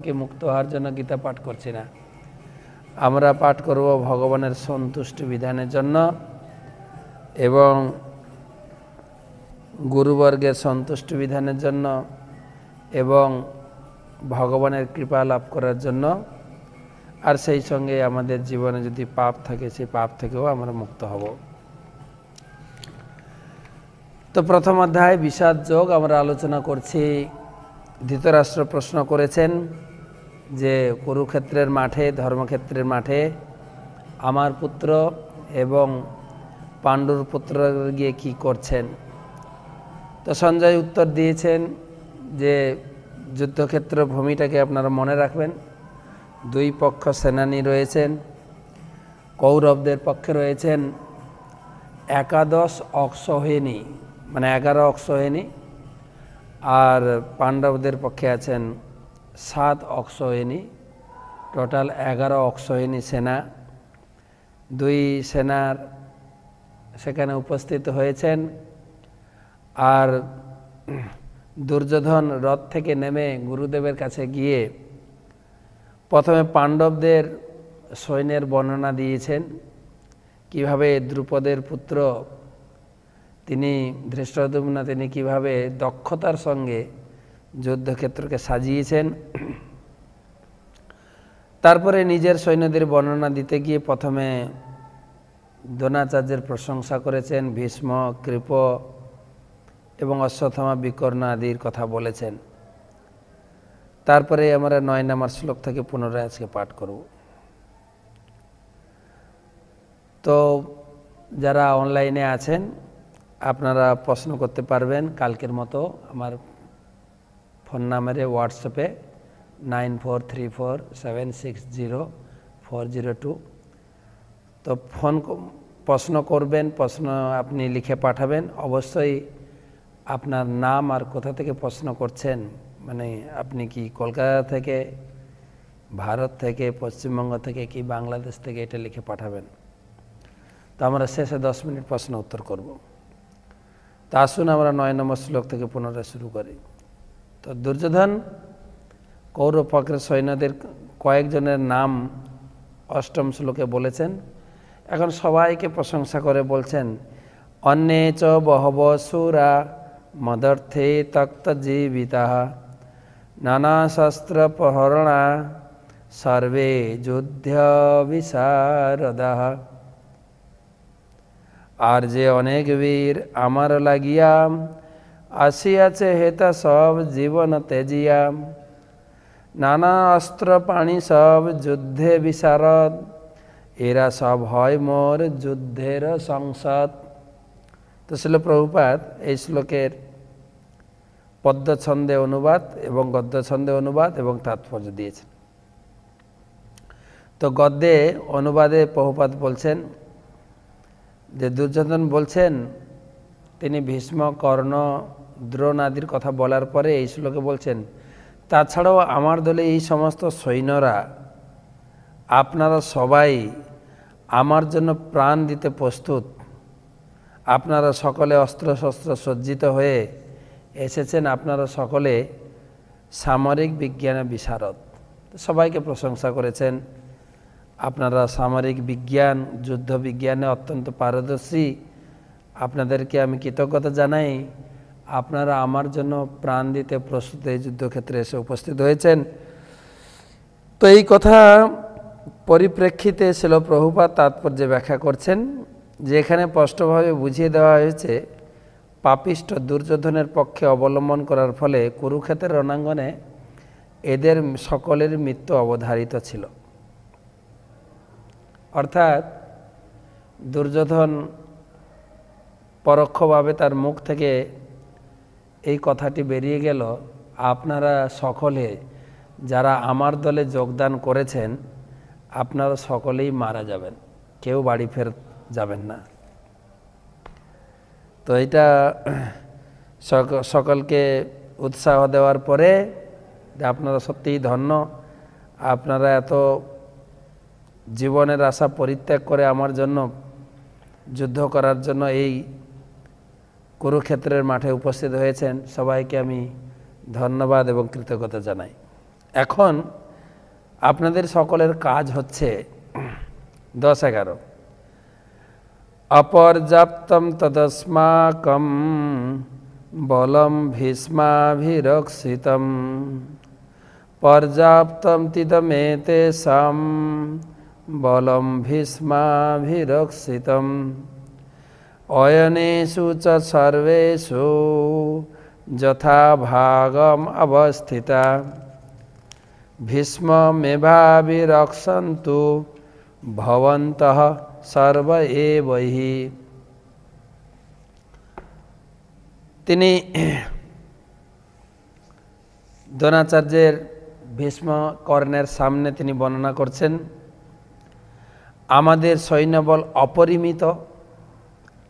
কি মুক্ত হওয়ার জন্য গীতা পাঠ করছি না, আমরা পাঠ করব ভগবানের সন্তুষ্ট বিধানের জন্য এবং গুরুবর্গের সন্তুষ্ট বিধানের জন্য এবং ভগবানের কৃপা লাভ করার জন্য। আর সেই সঙ্গে আমাদের জীবনে যদি পাপ থাকে সেই পাপ থেকেও আমরা মুক্ত হব। তো প্রথম অধ্যায় বিষাদ যোগ আমরা আলোচনা করছি। ধৃতরাষ্ট্র প্রশ্ন করেছেন যে কুরুক্ষেত্রের মাঠে, ধর্মক্ষেত্রের মাঠে আমার পুত্র এবং পাণ্ডুর পুত্র গিয়ে কি করছেন। তো সঞ্জয় উত্তর দিয়েছেন যে যুদ্ধক্ষেত্র ভূমিটাকে আপনারা মনে রাখবেন। দুই পক্ষ সেনানী রয়েছেন। কৌরবদের পক্ষে রয়েছেন 11 অক্ষৌহিণী, মানে 11 অক্ষৌহিণী, আর পাণ্ডবদের পক্ষে আছেন 7 অক্ষৌহিণী। টোটাল 11 অক্ষৌহিণী সেনা। দুই সেনার সেখানে উপস্থিত হয়েছেন। আর দুর্যোধন রথ থেকে নেমে গুরুদেবের কাছে গিয়ে প্রথমে পাণ্ডবদের সৈন্যের বর্ণনা দিয়েছেন, কিভাবে দ্রুপদের পুত্র তিনি ধৃষ্টদ্যুম্ন তিনি কিভাবে দক্ষতার সঙ্গে যুদ্ধক্ষেত্রকে সাজিয়েছেন। তারপরে নিজের সৈন্যদের বর্ণনা দিতে গিয়ে প্রথমে দ্রোণাচার্যের প্রশংসা করেছেন, ভীষ্ম, কৃপ এবং অশ্বত্থামা, বিকর্ণ আদির কথা বলেছেন। তারপরে আমরা 9 নম্বর শ্লোক থেকে পুনরায় আজকে পাঠ করব। তো যারা অনলাইনে আছেন আপনারা প্রশ্ন করতে পারবেন কালকের মতো আমার ফোন নাম্বারে হোয়াটসঅ্যাপে 9434760402। তো প্রশ্ন করবেন, প্রশ্ন আপনি লিখে পাঠাবেন। অবশ্যই আপনার নাম আর কোথা থেকে প্রশ্ন করছেন, মানে আপনি কি কলকাতা থেকে, ভারত থেকে, পশ্চিমবঙ্গ থেকে কি বাংলাদেশ থেকে, এটা লিখে পাঠাবেন। তো আমরা শেষে 10 মিনিট প্রশ্ন উত্তর করব। তা আসুন আমরা 9 নম্বর শ্লোক থেকে পুনরায় শুরু করি। তো দুর্যোধন কৌরব পক্ষের সৈন্যদের কয়েকজনের নাম 8ম শ্লোকে বলেছেন। এখন সবাইকে প্রশংসা করে বলছেন, অন্যে চ বহব সুরা মদর্থে তক্ত জীবিতা নানা শস্ত্র প্রহরণা সর্বে যুদ্ধ বিশারদা। আর যে অনেক বীর আমার লাগিয়া আসিয়াছে হেতা সব জীবন তেজিয়া নানা অস্ত্র পানি সব যুদ্ধে বিশারদ এরা সব হয় মোর যুদ্ধের সংসদ। তো শিল প্রভুপাদ এই শ্লোকের পদ্য ছন্দে অনুবাদ এবং গদ্য ছন্দে অনুবাদ এবং তাৎপর্য দিয়েছেন। তো গদ্যে অনুবাদে প্রভুপাদ বলছেন যে দুর্যোধন বলছেন, তিনি ভীষ্ম, কর্ণ, দ্রোণ আদির কথা বলার পরে এই শ্লোকে বলছেন, তাছাড়াও আমার দলে এই সমস্ত সৈন্যরা আপনারা সবাই আমার জন্য প্রাণ দিতে প্রস্তুত। আপনারা সকলে অস্ত্রশস্ত্র সজ্জিত হয়ে এসেছেন। আপনারা সকলে সামরিক বিজ্ঞানে বিশারদ। সবাইকে প্রশংসা করেছেন, আপনারা সামরিক বিজ্ঞান, যুদ্ধ বিজ্ঞানে অত্যন্ত পারদর্শী। আপনাদেরকে আমি কৃতজ্ঞতা জানাই, আপনারা আমার জন্য প্রাণ দিতে প্রস্তুত এই যুদ্ধক্ষেত্রে এসে উপস্থিত হয়েছেন। তো এই কথা পরিপ্রেক্ষিতে শিল প্রভুপাদ তাৎপর্য ব্যাখ্যা করছেন, যে এখানে স্পষ্টভাবে বুঝিয়ে দেওয়া হয়েছে পাপিষ্ঠ দুর্যোধনের পক্ষে অবলম্বন করার ফলে কুরুক্ষেত্রের রণাঙ্গনে এদের সকলের মৃত্যু অবধারিত ছিল। অর্থাৎ দুর্যোধন পরোক্ষভাবে তার মুখ থেকে এই কথাটি বেরিয়ে গেল, আপনারা সকলে যারা আমার দলে যোগদান করেছেন আপনারা সকলেই মারা যাবেন, কেউ বাড়ি ফেরত যাবেন না। তো এটা সকলকে উৎসাহ দেওয়ার পরে যে আপনারা সত্যিই ধন্য, আপনারা এত জীবনের আশা পরিত্যাগ করে আমার জন্য যুদ্ধ করার জন্য এই কুরুক্ষেত্রের মাঠে উপস্থিত হয়েছেন। সবাইকে আমি ধন্যবাদ এবং কৃতজ্ঞতা জানাই। এখন আপনাদের সকলের কাজ হচ্ছে 10-11 অপর্যাপ্তম তদস্মাকম বলম ভীষ্মাভিরক্ষিতম পর্যাপ্তম তিদমেতেষাম বলম ভীষ্মাভিরক্ষিতম অয়নেষু চ সর্বেষু যথাভাগম অবস্থিতা ভীষ্মমেভাভিরক্ষন্তু ভবন্তঃ সর্ব এবহি। তিনি দ্রোণাচার্যের ভীষ্ম কর্ণের সামনে তিনি বর্ণনা করছেন, আমাদের সৈন্যবল অপরিমিত,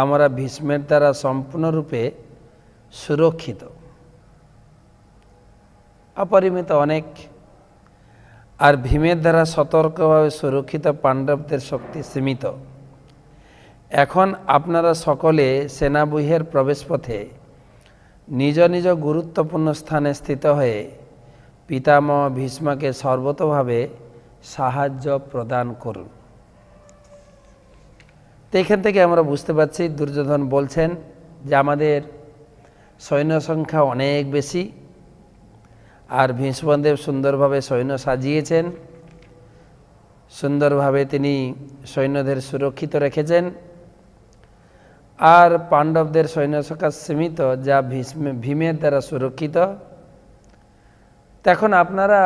আমরা ভীষ্মের দ্বারা সম্পূর্ণরূপে সুরক্ষিত। অপরিমিত অনেক, আর ভীমের দ্বারা সতর্কভাবে সুরক্ষিত পাণ্ডবদের শক্তি সীমিত। এখন আপনারা সকলে সেনাব্যূহের প্রবেশপথে নিজ নিজ গুরুত্বপূর্ণ স্থানে স্থিত হয়ে পিতামহ ভীষ্মকে সর্বতোভাবে সাহায্য প্রদান করুন। তো এখান থেকে আমরা বুঝতে পারছি দুর্যোধন বলছেন যে আমাদের সৈন্য সংখ্যা অনেক বেশি, আর ভীষ্মদেব সুন্দরভাবে সৈন্য সাজিয়েছেন, সুন্দরভাবে তিনি সৈন্যদের সুরক্ষিত রেখেছেন, আর পাণ্ডবদের সৈন্য সংখ্যা সীমিত, যা ভীমের দ্বারা সুরক্ষিত। তখন আপনারা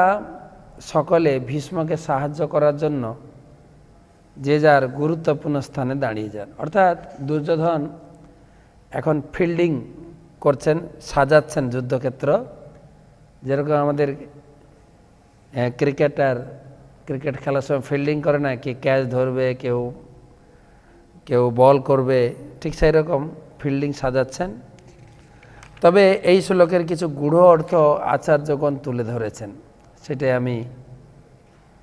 সকলে ভীষ্মকে সাহায্য করার জন্য যে যার গুরুত্বপূর্ণ স্থানে দাঁড়িয়ে যান। অর্থাৎ দুর্যোধন এখন ফিল্ডিং করছেন, সাজাচ্ছেন যুদ্ধক্ষেত্র। যেরকম আমাদের ক্রিকেট খেলার সময় ফিল্ডিং করে না, কি ক্যাচ ধরবে, কেউ বল করবে, ঠিক সেই রকম ফিল্ডিং সাজাচ্ছেন। তবে এই শ্লোকের কিছু গূঢ় অর্থ আচার্যগণ তুলে ধরেছেন, সেটাই আমি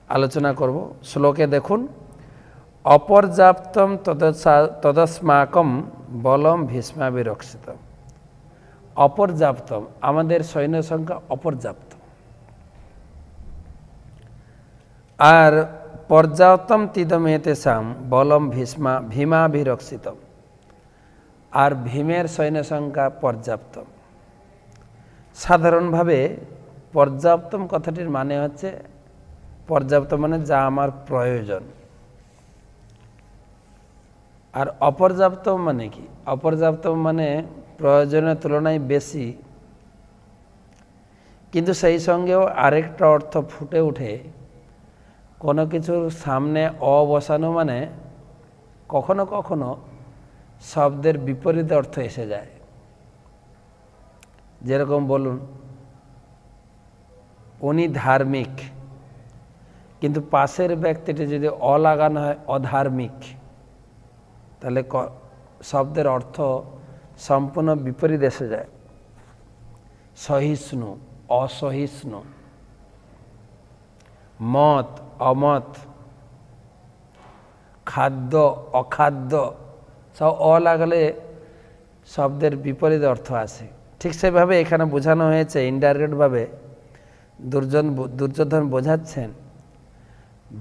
আলোচনা করব। শ্লোকে দেখুন, অপর্যাপ্তম তদস্মাকম বলম ভীষ্মাভিরক্ষিতম। অপর্যাপ্তম, আমাদের সৈন্য সংখ্যা অপর্যাপ্ত, আর পর্যাপ্তম তিদমেতেষাম বলম ভীমাভিরক্ষিতম, আর ভীমের সৈন্য সংখ্যা পর্যাপ্ত। সাধারণভাবে পর্যাপ্তম কথাটির মানে হচ্ছে, পর্যাপ্ত মানে যা আমার প্রয়োজন। আর অপর্যাপ্ত মানে কি? অপর্যাপ্ত মানে প্রয়োজনের তুলনায় বেশি, কিন্তু সেই সঙ্গেও আরেকটা অর্থ ফুটে ওঠে, কোনো কিছুর সামনে অ বসানো মানে কখনো কখনো শব্দের বিপরীত অর্থ এসে যায়। যেরকম বলুন, উনি ধার্মিক, কিন্তু পাশের ব্যক্তিটি যদি অ লাগানো হয় অধার্মিক, তাহলে শব্দের অর্থ সম্পূর্ণ বিপরীত এসে যায়। সহিষ্ণু, অসহিষ্ণু, মত, অমত, খাদ্য, অখাদ্য, সব অ লাগালে শব্দের বিপরীত অর্থ আসে। ঠিক সেভাবে এখানে বোঝানো হয়েছে, ইনডাইরেক্টভাবে দুর্যোধন বোঝাচ্ছেন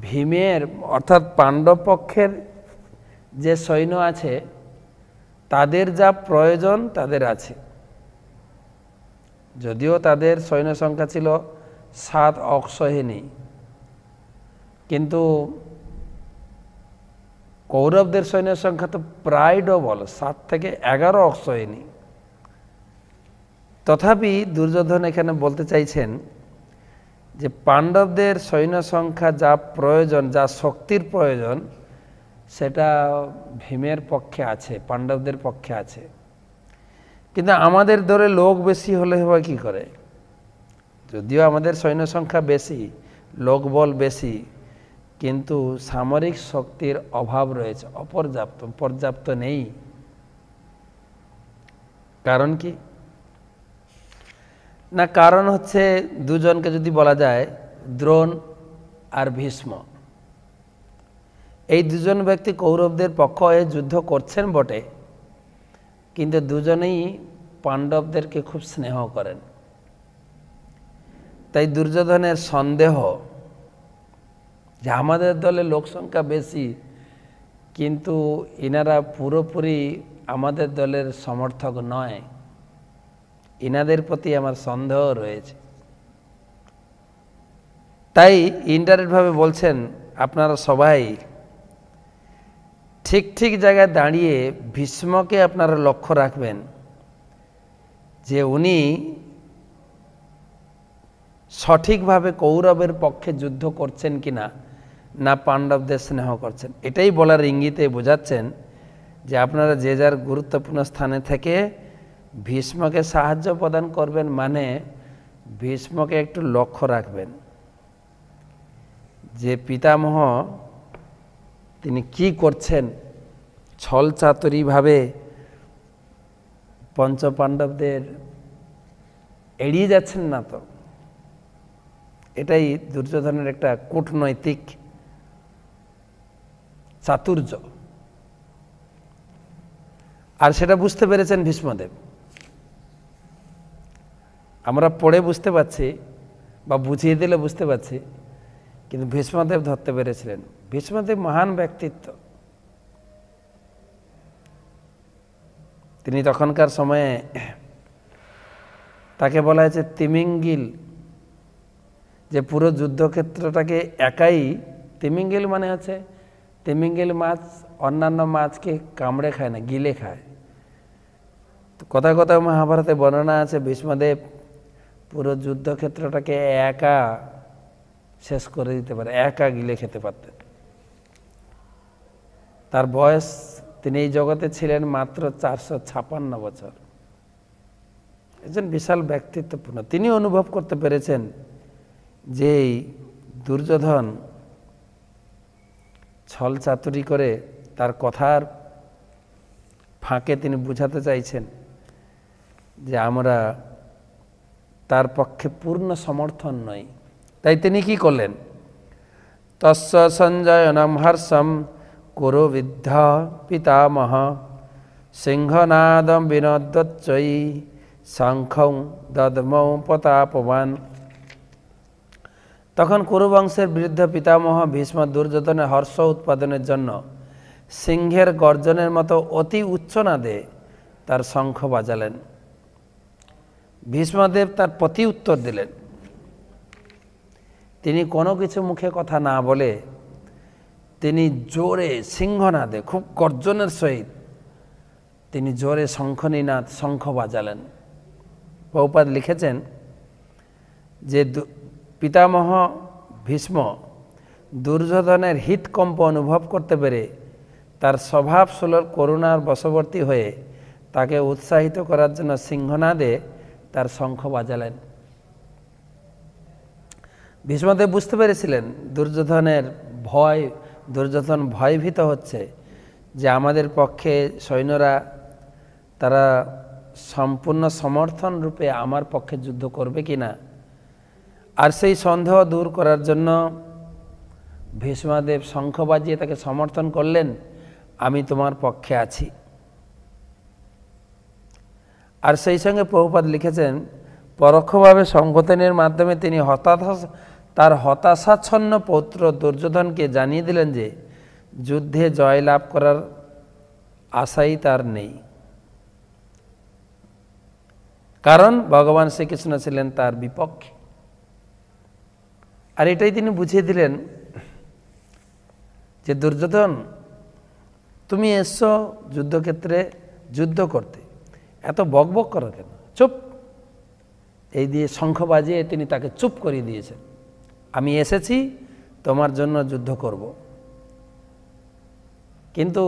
ভীমের অর্থাৎ পাণ্ডব পক্ষের যে সৈন্য আছে তাদের যা প্রয়োজন তাদের আছে। যদিও তাদের সৈন্য সংখ্যা ছিল 7 অক্ষসৈনী, কিন্তু কৌরবদের সৈন্য সংখ্যা তো প্রায় ডবল, 7 থেকে 11 অক্ষসৈনী। তথাপি দুর্যোধন এখানে বলতে চাইছেন যে পাণ্ডবদের সৈন্য সংখ্যা যা প্রয়োজন, যা শক্তির প্রয়োজন, সেটা ভীমের পক্ষে আছে, পাণ্ডবদের পক্ষে আছে। কিন্তু আমাদের ধরে লোক বেশি হলে হয় কি করে? যদিও আমাদের সৈন্য সংখ্যা বেশি, লোকবল বেশি, কিন্তু সামরিক শক্তির অভাব রয়েছে, পর্যাপ্ত নেই। কারণ কি না? কারণ হচ্ছে দুজনকে যদি বলা যায়, দ্রোণ আর ভীষ্ম, এই দুজন ব্যক্তি কৌরবদের পক্ষ হয়ে যুদ্ধ করছেন বটে, কিন্তু দুজনেই পাণ্ডবদেরকে খুব স্নেহ করেন। তাই দুর্যোধনের সন্দেহ যে আমাদের দলে লোক সংখ্যা বেশি, কিন্তু ইনারা পুরোপুরি আমাদের দলের সমর্থক নয়, ইনাদের প্রতি আমার সন্দেহ রয়েছে। তাই ইনডাইরেক্টভাবে বলছেন আপনারা সবাই ঠিক ঠিক জায়গায় দাঁড়িয়ে ভীষ্মকে আপনারা লক্ষ্য রাখবেন যে উনি সঠিকভাবে কৌরবের পক্ষে যুদ্ধ করছেন কিনা, না পাণ্ডবদের স্নেহ করছেন। এটাই বলার ইঙ্গিতে বোঝাচ্ছেন যে আপনারা যে যার গুরুত্বপূর্ণ স্থানে থেকে ভীষ্মকে সাহায্য প্রদান করবেন, মানে ভীষ্মকে একটু লক্ষ্য রাখবেন যে পিতামহ তিনি কি করছেন, ছল চাতুরীভাবে পঞ্চপাণ্ডবদের এড়িয়ে যাচ্ছেন না তো। এটাই দুর্যোধনের একটা কূটনৈতিক চাতুর্য, আর সেটা বুঝতে পেরেছেন ভীষ্মদেব। আমরা পড়ে বুঝতে পারছি বা বুঝিয়ে দিলে বুঝতে পারছি, কিন্তু ভীষ্মদেব ধরতে পেরেছিলেন। ভীষ্মদেব মহান ব্যক্তিত্ব। তিনি তখনকার সময়ে তাকে বলা হয়েছে তিমিঙ্গিল, যে পুরো যুদ্ধক্ষেত্রটাকে একাই, তিমিঙ্গিল মানে হচ্ছে তিমিঙ্গিল মাছ অন্যান্য মাছকে কামড়ে খায় না, গিলে খায়। তো কোথাও কোথাও মহাভারতে বর্ণনা আছে ভীষ্মদেব পুরো যুদ্ধক্ষেত্রটাকে একা শেষ করে দিতে পারে, একা গিলে খেতে পারতেন। তার বয়স, তিনি এই জগতে ছিলেন মাত্র 456 বছর। একজন বিশাল ব্যক্তিত্বপূর্ণ। তিনি অনুভব করতে পেরেছেন যে দুর্যোধন ছল চাতুরি করে তার কথার ফাঁকে তিনি বুঝাতে চাইছেন যে আমরা তার পক্ষে পূর্ণ সমর্থন নই। তাই তিনি কি করলেন? তস্য সঞ্জয়নম হর্ষম কুরু বিদ্ধ পিতামহ সিংহনাদম বিনোদচ্চয়ী শঙ্খং দদমৌ প্রতাপবান। তখন কুরুবংশের বৃদ্ধ পিতামহ ভীষ্ম দুর্যোধনের হর্ষ উৎপাদনের জন্য সিংহের গর্জনের মতো অতি উচ্চনাদে তার শঙ্খ বাজালেন। ভীষ্মদেব তার প্রতি উত্তর দিলেন। তিনি কোনো কিছু মুখে কথা না বলে তিনি জোরে সিংহনাদে, খুব গর্জনের সহিত তিনি জোরে শঙ্খনিনাদ, শঙ্খ বাজালেন। বহুপাদ লিখেছেন যে পিতামহ ভীষ্ম দুর্যোধনের হৃৎকম্প অনুভব করতে পেরে তার স্বভাব সুলভ করুণার বশবর্তী হয়ে তাকে উৎসাহিত করার জন্য সিংহনাদে তার শঙ্খ বাজালেন। ভীষ্মদেব বুঝতে পেরেছিলেন দুর্যোধন ভয়ভীত হচ্ছে যে আমাদের পক্ষে সৈন্যরা তারা সম্পূর্ণ সমর্থন রূপে আমার পক্ষে যুদ্ধ করবে কিনা। আর সেই সন্দেহ দূর করার জন্য ভীষ্মদেব শঙ্খ বাজিয়ে তাকে সমর্থন করলেন, আমি তোমার পক্ষে আছি। আর সেই সঙ্গে প্রভুপাদ লিখেছেন পরোক্ষভাবে সংগঠনের মাধ্যমে তিনি তার হতাশাচ্ছন্ন পৌত্র দুর্যোধনকে জানিয়ে দিলেন যে যুদ্ধে জয়লাভ করার আশাই তার নেই, কারণ ভগবান শ্রীকৃষ্ণ ছিলেন তার বিপক্ষে। আর এটাই তিনি বুঝিয়ে দিলেন যে দুর্যোধন, তুমি এসছো যুদ্ধক্ষেত্রে যুদ্ধ করতে, এত বকবক করো কেন, চুপ। এই দিয়ে শঙ্খ বাজিয়ে তিনি তাকে চুপ করিয়ে দিয়েছেন। আমি এসেছি তোমার জন্য যুদ্ধ করব। কিন্তু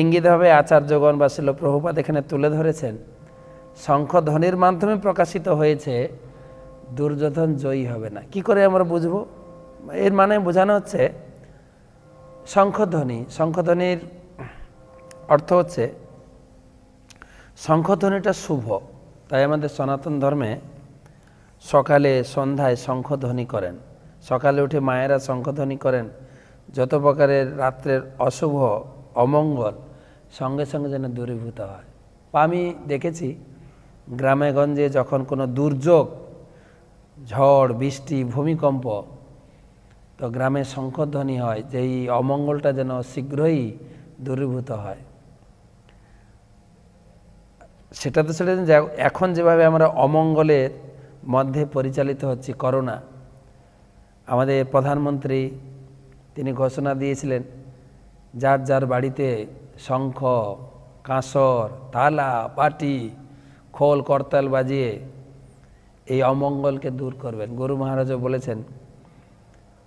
ইঙ্গিতভাবে আচার্যগণ বা শিল প্রভুপাদ এখানে তুলে ধরেছেন শঙ্খধ্বনির মাধ্যমে প্রকাশিত হয়েছে দুর্যোধন জয়ী হবে না। কি করে আমরা বুঝব? এর মানে বোঝানো হচ্ছে শঙ্খধ্বনির অর্থ হচ্ছে শঙ্খধ্বনিটা শুভ। তাই আমাদের সনাতন ধর্মে সকালে সন্ধ্যায় শঙ্খধ্বনি করেন, সকালে উঠে মায়েরা শঙ্খধ্বনি করেন, যত প্রকারের রাত্রের অশুভ অমঙ্গল সঙ্গে সঙ্গে যেন দূরীভূত হয়। আমি দেখেছি গ্রামেগঞ্জে যখন কোনো দুর্যোগ ঝড় বৃষ্টি ভূমিকম্প, তো গ্রামে শঙ্খধ্বনি হয় যে এই অমঙ্গলটা যেন শীঘ্রই দূরীভূত হয়। সেটা তো ছেড়ে দিন, এখন যেভাবে আমরা অমঙ্গলের মধ্যে পরিচালিত হচ্ছি, করোনা, আমাদের প্রধানমন্ত্রী তিনি ঘোষণা দিয়েছিলেন যার যার বাড়িতে শঙ্খ কাঁসর থালা বাটি খোল করতাল বাজিয়ে এই অমঙ্গলকে দূর করবেন। গুরু মহারাজও বলেছেন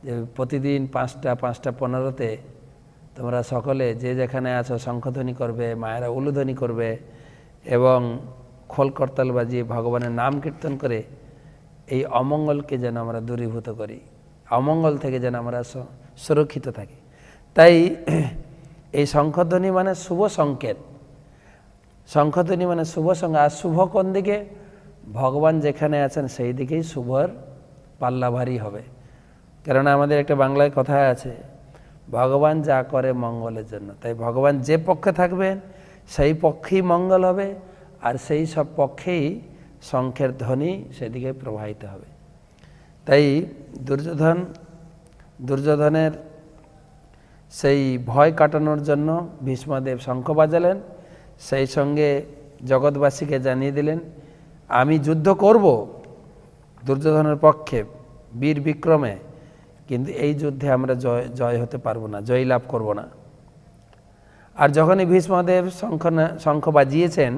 যে প্রতিদিন 5টা 5:15-তে তোমরা সকলে যে যেখানে আছো শঙ্খধ্বনি করবে, মায়েরা উলুধ্বনি করবে এবং খোল করতাল বাজিয়ে ভগবানের নাম কীর্তন করে এই অমঙ্গলকে যেন আমরা দূরীভূত করি, অমঙ্গল থেকে যেন আমরা সুরক্ষিত থাকি। তাই এই শঙ্খধ্বনি মানে শুভ সংকেত, শঙ্খধ্বনি মানে শুভ সংকেত। আর শুভ কোন দিকে? ভগবান যেখানে আছেন সেই দিকেই শুভর পাল্লা ভারী হবে। কেননা আমাদের একটা বাংলায় কথা আছে, ভগবান যা করে মঙ্গলের জন্য। তাই ভগবান যে পক্ষে থাকবেন সেই পক্ষেই মঙ্গল হবে, আর সেই সব পক্ষেই শঙ্খের ধ্বনি সেদিকে প্রবাহিত হবে। তাই দুর্যোধনের সেই ভয় কাটানোর জন্য ভীষ্মদেব শঙ্খ বাজালেন, সেই সঙ্গে জগৎবাসীকে জানিয়ে দিলেন আমি যুদ্ধ করব দুর্যোধনের পক্ষে বীর বিক্রমে, কিন্তু এই যুদ্ধে আমরা জয় হতে পারবো না, জয় লাভ করব না। আর যখনই ভীষ্মদেব শঙ্খ বাজিয়েছেন